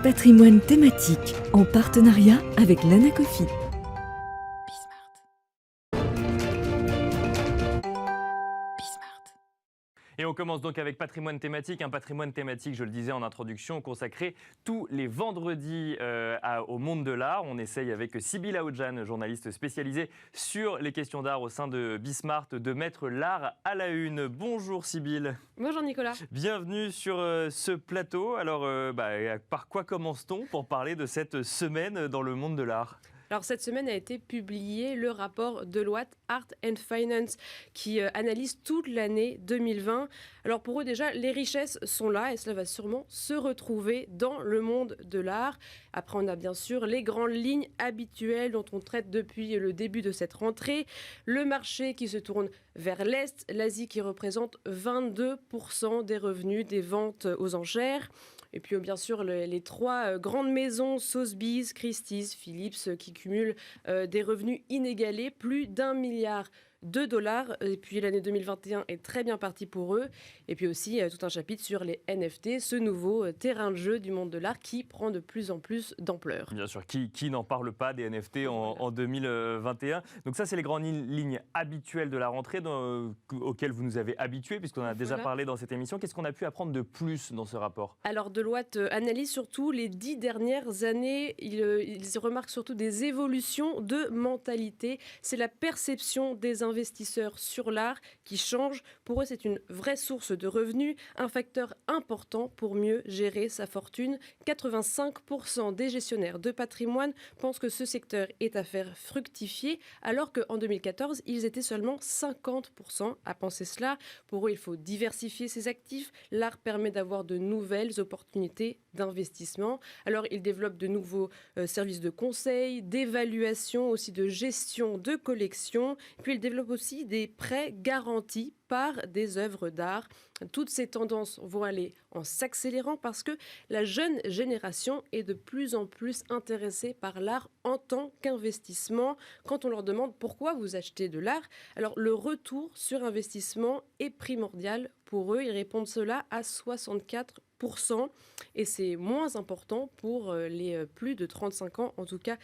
Patrimoine thématique en partenariat avec l'Anacofi. Et on commence donc avec patrimoine thématique. Un patrimoine thématique, je le disais en introduction, consacré tous les vendredis au monde de l'art. On essaye avec Sybille Aoudjan, journaliste spécialisée sur les questions d'art au sein de Bismart, de mettre l'art à la une. Bonjour Sybille. Bonjour Nicolas. Bienvenue sur ce plateau. Alors, par quoi commence-t-on pour parler de cette semaine dans le monde de l'art ? Alors cette semaine a été publié le rapport Deloitte Art and Finance qui analyse toute l'année 2020. Alors pour eux déjà, les richesses sont là et cela va sûrement se retrouver dans le monde de l'art. Après on a bien sûr les grandes lignes habituelles dont on traite depuis le début de cette rentrée. Le marché qui se tourne vers l'Est, l'Asie qui représente 22% des revenus des ventes aux enchères. Et puis bien sûr les trois grandes maisons, Sotheby's, Christie's, Philips, qui cumulent des revenus inégalés, plus d'1 milliard de dollars. Et puis l'année 2021 est très bien partie pour eux. Et puis aussi tout un chapitre sur les NFT, ce nouveau terrain de jeu du monde de l'art qui prend de plus en plus d'ampleur. Bien sûr, qui n'en parle pas des NFT en 2021. Donc ça, c'est les grandes lignes habituelles de la rentrée auxquelles vous nous avez habitués, puisqu'on a déjà parlé dans cette émission. Qu'est-ce qu'on a pu apprendre de plus dans ce rapport ? Alors Deloitte analyse surtout les 10 dernières années. Ils remarquent surtout des évolutions de mentalité. C'est la perception des investisseurs sur l'art qui change. Pour eux, c'est une vraie source de revenus, un facteur important pour mieux gérer sa fortune. 85% des gestionnaires de patrimoine pensent que ce secteur est à faire fructifier, alors qu'en 2014, ils étaient seulement 50% à penser cela. Pour eux, il faut diversifier ses actifs. L'art permet d'avoir de nouvelles opportunités d'investissement. Alors, ils développent de nouveaux services de conseil, d'évaluation, aussi de gestion de collection. Puis, ils développent aussi des prêts garantis par des œuvres d'art. Toutes ces tendances vont aller en s'accélérant parce que la jeune génération est de plus en plus intéressée par l'art en tant qu'investissement. Quand on leur demande pourquoi vous achetez de l'art, alors le retour sur investissement est primordial pour eux. Ils répondent cela à 64%. Et c'est moins important pour les plus de 35 ans. En tout cas,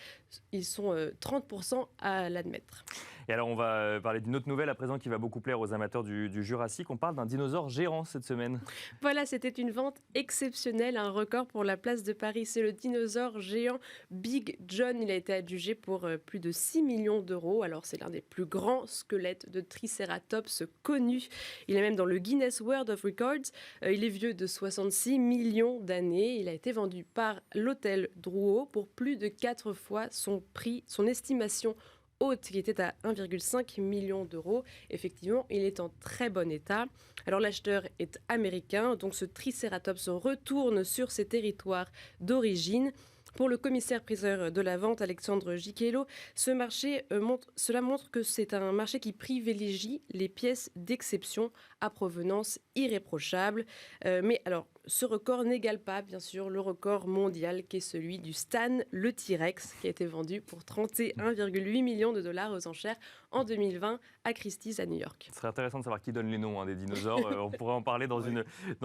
ils sont 30% à l'admettre. Et alors, on va parler d'une autre nouvelle à présent qui va beaucoup plaire aux amateurs du Jurassique. On parle d'un dinosaure géant cette semaine. Voilà, c'était une vente exceptionnelle, un record pour la place de Paris. C'est le dinosaure géant Big John. Il a été adjugé pour plus de 6 millions d'euros. Alors, c'est l'un des plus grands squelettes de Triceratops connus. Il est même dans le Guinness World of Records. Il est vieux de 66 millions d'années. Il a été vendu par l'hôtel Drouot pour plus de 4 fois son prix, son estimation haute, qui était à 1,5 million d'euros. Effectivement, il est en très bon état. Alors l'acheteur est américain, donc ce Triceratops retourne sur ses territoires d'origine. Pour le commissaire-priseur de la vente, Alexandre Giquello, cela montre que c'est un marché qui privilégie les pièces d'exception à provenance irréprochable. Mais alors, ce record n'égale pas, bien sûr, le record mondial qui est celui du Stan le T-Rex, qui a été vendu pour 31,8 millions de dollars aux enchères en 2020 à Christie's à New York. Ce serait intéressant de savoir qui donne les noms des dinosaures. On pourrait en parler dans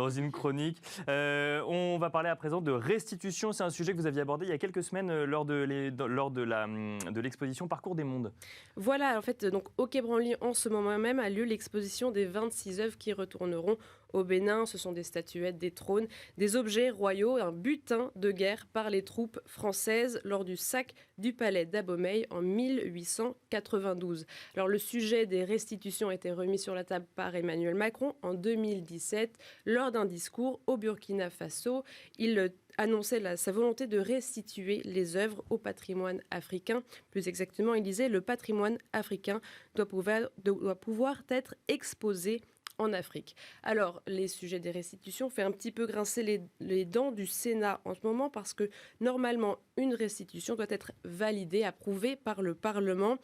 une chronique. On va parler à présent de restitution. C'est un sujet que vous aviez abordé il y a quelques semaines lors de l'exposition Parcours des mondes. Voilà, en fait, donc au Quai Branly, en ce moment même, a lieu l'exposition des 26 œuvres qui retourneront au Bénin. Ce sont des statuettes, des trônes, des objets royaux, un butin de guerre par les troupes françaises lors du sac du palais d'Abomey en 1892. Alors le sujet des restitutions a été remis sur la table par Emmanuel Macron en 2017 lors d'un discours au Burkina Faso. Il annonçait sa volonté de restituer les œuvres au patrimoine africain. Plus exactement, il disait « Le patrimoine africain doit pouvoir être exposé en Afrique ». Alors, les sujets des restitutions fait un petit peu grincer les dents du Sénat en ce moment parce que normalement, une restitution doit être validée, approuvée par le Parlement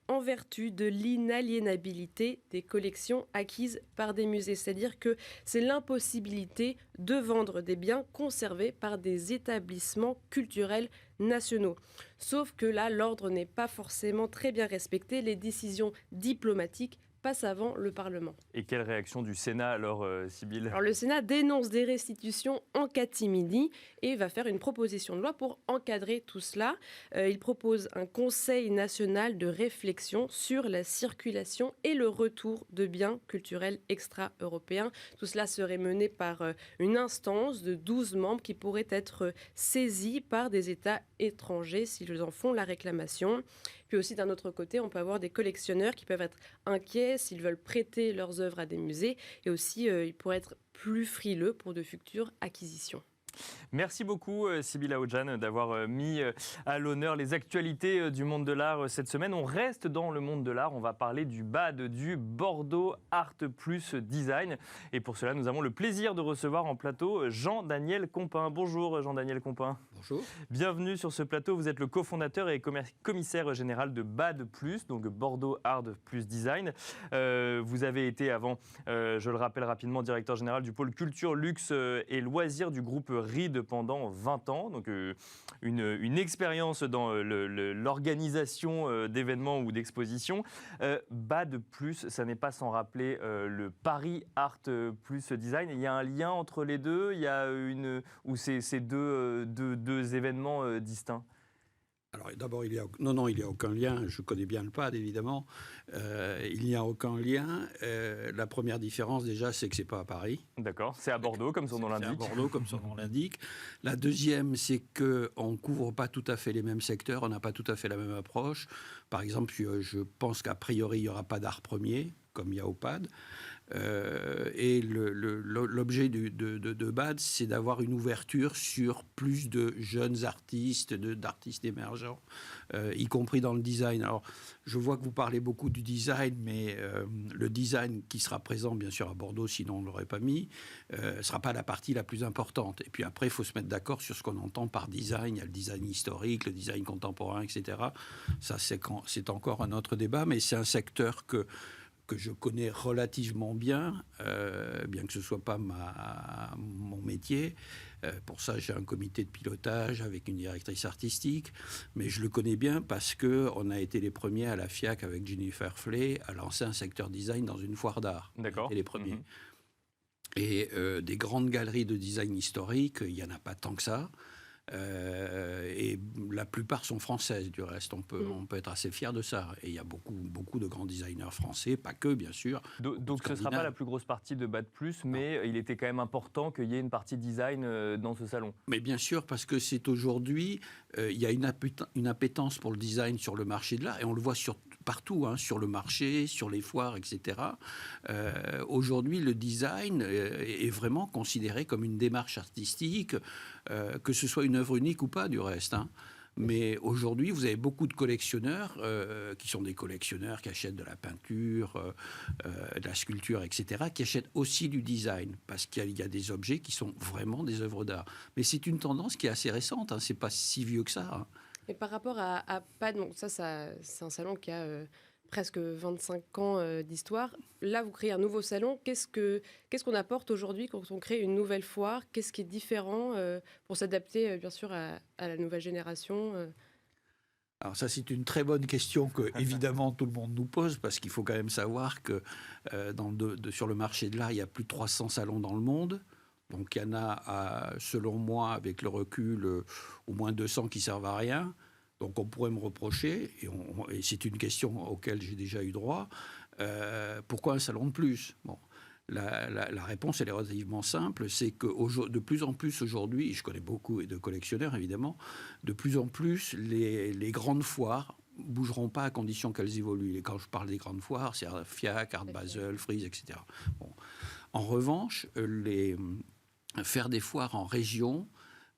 en vertu de l'inaliénabilité des collections acquises par des musées. C'est-à-dire que c'est l'impossibilité de vendre des biens conservés par des établissements culturels nationaux. Sauf que là, l'ordre n'est pas forcément très bien respecté. Les décisions diplomatiques passe avant le Parlement. Et quelle réaction du Sénat alors, Sybille ? Alors le Sénat dénonce des restitutions en catimini et va faire une proposition de loi pour encadrer tout cela. Il propose un conseil national de réflexion sur la circulation et le retour de biens culturels extra-européens. Tout cela serait mené par une instance de 12 membres qui pourrait être saisie par des États étrangers s'ils en font la réclamation. Puis aussi d'un autre côté, on peut avoir des collectionneurs qui peuvent être inquiets s'ils veulent prêter leurs œuvres à des musées et aussi ils pourraient être plus frileux pour de futures acquisitions. Merci beaucoup Sybille Aoudjan d'avoir mis à l'honneur les actualités du monde de l'art cette semaine. On reste dans le monde de l'art, on va parler du BAD, du Bordeaux Art Plus Design. Et pour cela, nous avons le plaisir de recevoir en plateau Jean-Daniel Compin. Bonjour Jean-Daniel Compin. Bonjour. Bienvenue sur ce plateau. Vous êtes le cofondateur et commissaire général de BAD Plus, donc Bordeaux Art Plus Design. Vous avez été avant, je le rappelle rapidement, directeur général du pôle culture, luxe et loisirs du groupe RID pendant 20 ans, donc une expérience dans l'organisation d'événements ou d'expositions. BAD Plus, ça n'est pas sans rappeler le Paris Art Plus Design. Il y a un lien entre les deux, il y a ou c'est deux événements distincts? Alors d'abord, il n'y a aucun lien. Je connais bien le PAD, évidemment. Il n'y a aucun lien. La première différence, déjà, c'est que ce n'est pas à Paris. D'accord, c'est à Bordeaux, comme son nom l'indique. C'est à Bordeaux, comme son nom l'indique. La deuxième, c'est qu'on ne couvre pas tout à fait les mêmes secteurs, on n'a pas tout à fait la même approche. Par exemple, je pense qu'a priori, il n'y aura pas d'art premier, comme il y a au PAD. Et l'objet de BAD, c'est d'avoir une ouverture sur plus de jeunes artistes, d'artistes émergents, y compris dans le design. Alors, je vois que vous parlez beaucoup du design, mais le design qui sera présent, bien sûr, à Bordeaux, sinon on ne l'aurait pas mis, ne sera pas la partie la plus importante. Et puis après, il faut se mettre d'accord sur ce qu'on entend par design. Il y a le design historique, le design contemporain, etc. Ça, c'est encore un autre débat, mais c'est un secteur que je connais relativement bien, bien que ce ne soit pas mon métier. Pour ça, j'ai un comité de pilotage avec une directrice artistique, mais je le connais bien parce qu'on a été les premiers à la FIAC avec Jennifer Flay à lancer un secteur design dans une foire d'art. D'accord. On a été les premiers. Et des grandes galeries de design historique, il n'y en a pas tant que ça. Et la plupart sont françaises, du reste. On peut être assez fier de ça. Et il y a beaucoup de grands designers français, pas que, bien sûr. Donc ce ne sera pas la plus grosse partie de BAD+, mais il était quand même important qu'il y ait une partie design dans ce salon. Mais bien sûr, parce que c'est aujourd'hui, il y a une appétence pour le design sur le marché de l'art, et on le voit partout, hein, sur le marché, sur les foires, etc. Aujourd'hui, le design est vraiment considéré comme une démarche artistique, que ce soit une œuvre unique ou pas, du reste. Hein. Mais aujourd'hui, vous avez beaucoup de collectionneurs qui sont des collectionneurs qui achètent de la peinture, de la sculpture, etc., qui achètent aussi du design, parce qu'il y a des objets qui sont vraiment des œuvres d'art. Mais c'est une tendance qui est assez récente, hein, c'est pas si vieux que ça. Hein. Et par rapport à PAD, donc ça c'est un salon qui a presque 25 ans d'histoire. Là, vous créez un nouveau salon. Qu'est-ce qu'on apporte aujourd'hui quand on crée une nouvelle foire? Qu'est-ce qui est différent pour s'adapter, bien sûr, à la nouvelle génération Alors ça, c'est une très bonne question que, évidemment, tout le monde nous pose, parce qu'il faut quand même savoir que sur le marché de l'art, il y a plus de 300 salons dans le monde. Donc il y en a, selon moi, avec le recul, au moins 200 qui servent à rien. Donc on pourrait me reprocher, et c'est une question auquel j'ai déjà eu droit, pourquoi un salon de plus? Bon, la réponse, elle est relativement simple, c'est que de plus en plus aujourd'hui, et je connais beaucoup de collectionneurs évidemment, de plus en plus les grandes foires bougeront pas à condition qu'elles évoluent. Et quand je parle des grandes foires, c'est FIAC, Art Basel, Frieze, etc. Bon. En revanche, faire des foires en région,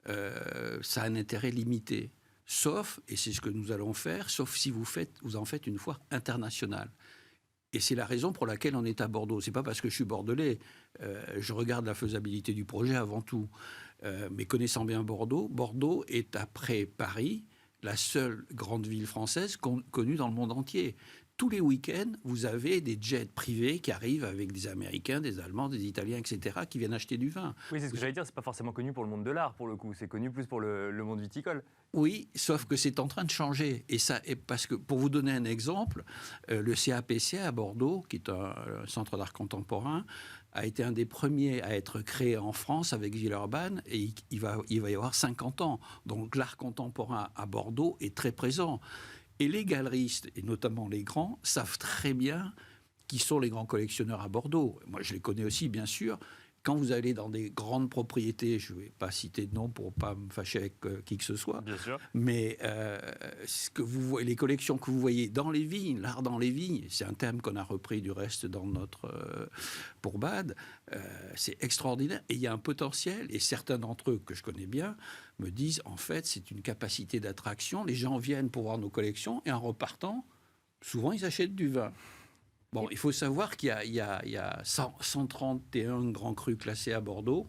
ça a un intérêt limité. Sauf, et c'est ce que nous allons faire, sauf si vous en faites une foire internationale. Et c'est la raison pour laquelle on est à Bordeaux. C'est pas parce que je suis bordelais. Je regarde la faisabilité du projet avant tout. Mais connaissant bien Bordeaux, Bordeaux est, après Paris, la seule grande ville française connue dans le monde entier. tous les week-ends, vous avez des jets privés qui arrivent avec des Américains, des Allemands, des Italiens, etc., qui viennent acheter du vin. Oui, c'est ce que j'allais dire, c'est pas forcément connu pour le monde de l'art, pour le coup, c'est connu plus pour le monde viticole. Oui, sauf que c'est en train de changer. Et ça, parce que, pour vous donner un exemple, le CAPC à Bordeaux, qui est un centre d'art contemporain, a été un des premiers à être créé en France avec Villeurbanne, et il va y avoir 50 ans. Donc l'art contemporain à Bordeaux est très présent. Et les galeristes, et notamment les grands, savent très bien qui sont les grands collectionneurs à Bordeaux. Moi, je les connais aussi, bien sûr. Quand vous allez dans des grandes propriétés, je ne vais pas citer de nom pour ne pas me fâcher avec qui que ce soit, Bien sûr. mais les collections que vous voyez dans les vignes, l'art dans les vignes, c'est un thème qu'on a repris du reste dans notre Pourbade, c'est extraordinaire. Et il y a un potentiel, et certains d'entre eux que je connais bien me disent, en fait, c'est une capacité d'attraction. Les gens viennent pour voir nos collections, et en repartant, souvent, ils achètent du vin. Bon, il faut savoir qu'il y a 131 grands crus classés à Bordeaux,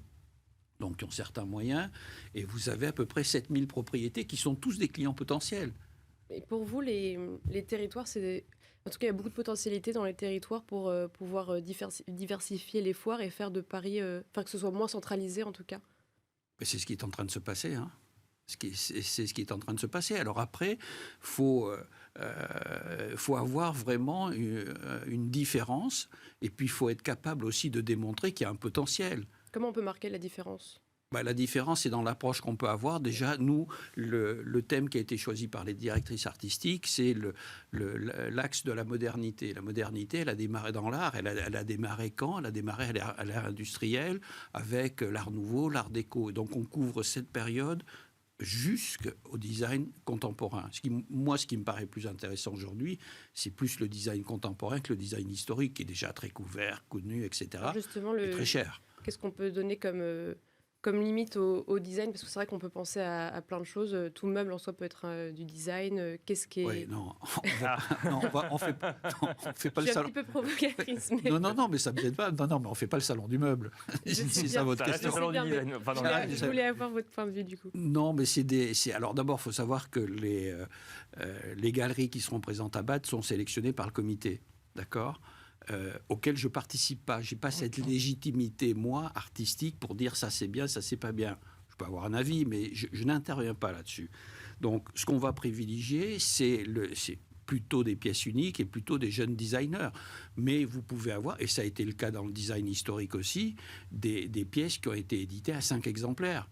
donc qui ont certains moyens, et vous avez à peu près 7000 propriétés qui sont tous des clients potentiels. Et pour vous, les territoires, en tout cas, il y a beaucoup de potentialités dans les territoires pour pouvoir diversifier les foires et faire de Paris, que ce soit moins centralisé en tout cas. Mais c'est ce qui est en train de se passer, hein. C'est ce qui est en train de se passer. Alors après, faut avoir vraiment une différence, et puis il faut être capable aussi de démontrer qu'il y a un potentiel. Comment on peut marquer la différence ? La différence, c'est dans l'approche qu'on peut avoir. Déjà, nous, le thème qui a été choisi par les directrices artistiques, c'est l'axe de la modernité. La modernité, elle a démarré dans l'art. Elle a démarré quand ? Elle a démarré à l'ère industrielle, avec l'art nouveau, l'art déco. Et donc, on couvre cette période jusqu'au design contemporain. Ce qui me paraît plus intéressant aujourd'hui, c'est plus le design contemporain que le design historique, qui est déjà très couvert, connu, etc. Justement, et très cher. Qu'est-ce qu'on peut donner comme limite au design ? Parce que c'est vrai qu'on peut penser à plein de choses. Tout meuble en soi peut être du design. Qu'est-ce qui est... Oui, non, on fait pas le salon. Je suis un petit peu provocatrice. Mais... Non, mais ça ne me gêne pas. Non, mais on ne fait pas le salon du meuble. C'est ça votre question. Je voulais avoir votre point de vue, du coup. Non, mais alors d'abord, il faut savoir que les galeries qui seront présentes à Bâle sont sélectionnées par le comité, d'accord ? Auquel je ne participe pas. Je n'ai pas cette légitimité, moi, artistique, pour dire ça c'est bien, ça c'est pas bien. Je peux avoir un avis, mais je n'interviens pas là-dessus. Donc, ce qu'on va privilégier, c'est plutôt des pièces uniques et plutôt des jeunes designers. Mais vous pouvez avoir, et ça a été le cas dans le design historique aussi, des pièces qui ont été éditées à 5 exemplaires.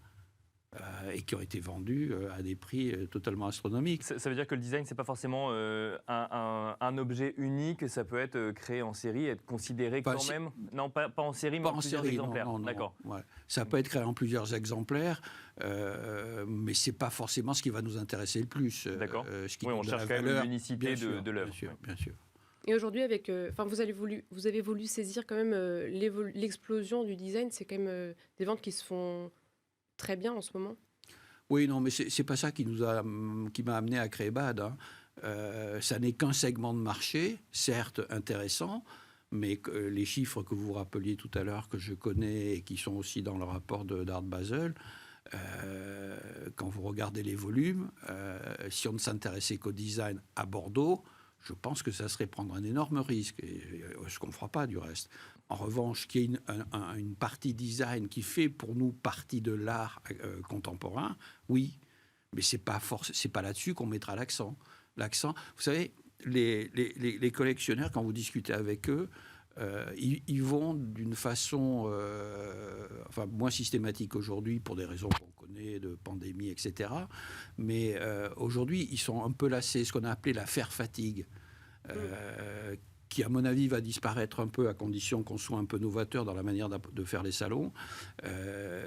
Et qui ont été vendus à des prix totalement astronomiques. Ça veut dire que le design, c'est pas forcément un objet unique, ça peut être créé en série, être considéré quand même... Non, pas en série, mais en plusieurs exemplaires. Non, d'accord. Ouais. Ça peut être créé en plusieurs exemplaires, mais c'est pas forcément ce qui va nous intéresser le plus. D'accord. On cherche quand même l'unicité de l'œuvre. Bien sûr. Et aujourd'hui, vous avez voulu saisir quand même l'explosion du design. C'est quand même des ventes qui se font très bien en ce moment. Oui, non, mais c'est pas ça qui m'a amené à créer BAD. Hein. Ça n'est qu'un segment de marché, certes intéressant, mais les chiffres que vous rappeliez tout à l'heure, que je connais et qui sont aussi dans le rapport d'Art Basel, quand vous regardez les volumes, si on ne s'intéressait qu'au design à Bordeaux, je pense que ça serait prendre un énorme risque, ce qu'on ne fera pas du reste. En revanche, qu'il y ait une partie design qui fait pour nous partie de l'art contemporain, oui, mais c'est pas là-dessus qu'on mettra l'accent. Vous savez, les collectionneurs, quand vous discutez avec eux, ils vont d'une façon moins systématique aujourd'hui pour des raisons qu'on connaît, de pandémie, etc. Mais aujourd'hui, ils sont un peu lassés, ce qu'on a appelé la faire fatigue. Qui, à mon avis, va disparaître un peu à condition qu'on soit un peu novateur dans la manière de faire les salons.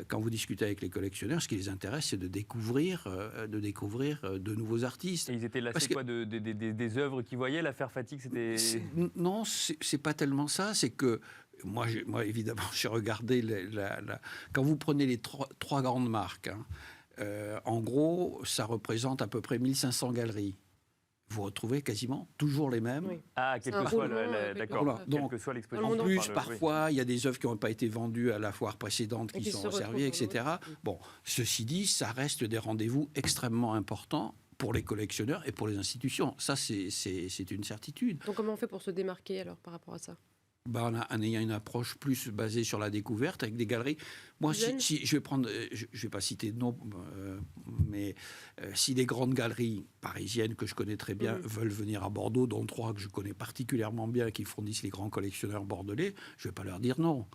Quand vous discutez avec les collectionneurs, ce qui les intéresse, c'est de découvrir de nouveaux artistes. Et ils étaient lassés des œuvres qu'ils voyaient, l'affaire fatigue, c'était... Non, c'est pas tellement ça, c'est que moi évidemment, j'ai regardé quand vous prenez les trois grandes marques, hein, en gros, ça représente à peu près 1500 galeries. Vous retrouvez quasiment toujours les mêmes. Oui. Ah, quel que soit l'exposition. En plus, parfois, il y a des œuvres qui n'ont pas été vendues à la foire précédente qui sont servies, etc. Bon, ceci dit, ça reste des rendez-vous extrêmement importants pour les collectionneurs et pour les institutions. Ça, c'est une certitude. Donc comment on fait pour se démarquer alors par rapport à ça? En ayant une approche plus basée sur la découverte, avec des galeries. Moi, si je vais prendre, je vais pas citer de nom, mais si des grandes galeries parisiennes que je connais très bien veulent venir à Bordeaux, dont 3 que je connais particulièrement bien, qui fournissent les grands collectionneurs bordelais, je vais pas leur dire non.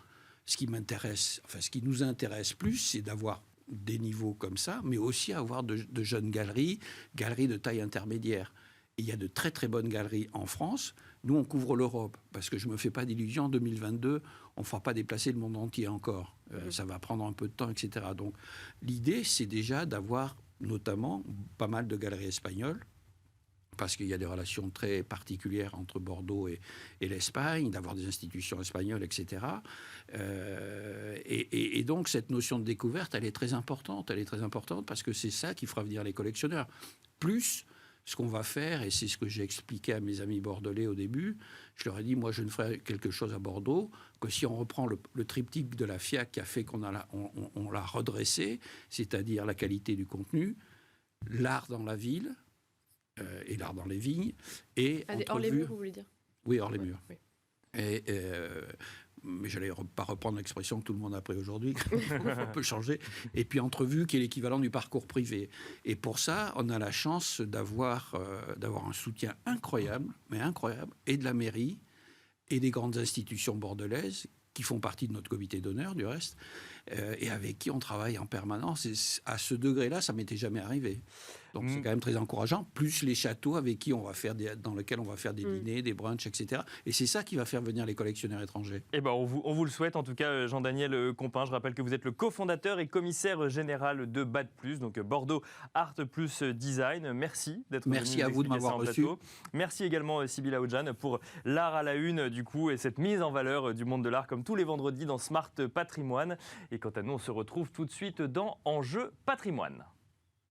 Ce qui m'intéresse, enfin ce qui nous intéresse plus, c'est d'avoir des niveaux comme ça, mais aussi avoir de jeunes galeries de taille intermédiaire. Et il y a de très très bonnes galeries en France. Nous, on couvre l'Europe, parce que je ne me fais pas d'illusions, en 2022, on ne fera pas déplacer le monde entier encore. Ça va prendre un peu de temps, etc. Donc l'idée, c'est déjà d'avoir notamment pas mal de galeries espagnoles, parce qu'il y a des relations très particulières entre Bordeaux et l'Espagne, d'avoir des institutions espagnoles, etc. Et donc, cette notion de découverte, elle est très importante. Elle est très importante parce que c'est ça qui fera venir les collectionneurs. Plus ce qu'on va faire, et c'est ce que j'ai expliqué à mes amis bordelais au début, je leur ai dit, moi, je ne ferai quelque chose à Bordeaux que si on reprend le triptyque de la FIAC qui a fait qu'on l'a redressé, c'est-à-dire la qualité du contenu, l'art dans la ville, et l'art dans les vignes. Et hors les murs, vous voulez dire? Oui, hors les murs. Oui. Mais je n'allais pas reprendre l'expression que tout le monde a pris aujourd'hui, on peut changer. Et puis entrevue, qui est l'équivalent du parcours privé. Et pour ça, on a la chance d'avoir un soutien incroyable, et de la mairie, et des grandes institutions bordelaises, qui font partie de notre comité d'honneur, du reste, et avec qui on travaille en permanence. Et à ce degré-là, ça ne m'était jamais arrivé. Donc c'est quand même très encourageant. Plus les châteaux avec qui on va faire dans lesquels on va faire des dîners, des brunchs, etc. Et c'est ça qui va faire venir les collectionneurs étrangers. Eh ben, on vous le souhaite, en tout cas, Jean-Daniel Compin. Je rappelle que vous êtes le cofondateur et commissaire général de BAD+, donc Bordeaux Art Plus Design. Merci d'être venu. Merci à vous de m'avoir reçu. Merci également Sybille Aoudjan pour l'art à la une, du coup, et cette mise en valeur du monde de l'art, comme tous les vendredis dans Smart Patrimoine. Et quant à nous, on se retrouve tout de suite dans Enjeu Patrimoine.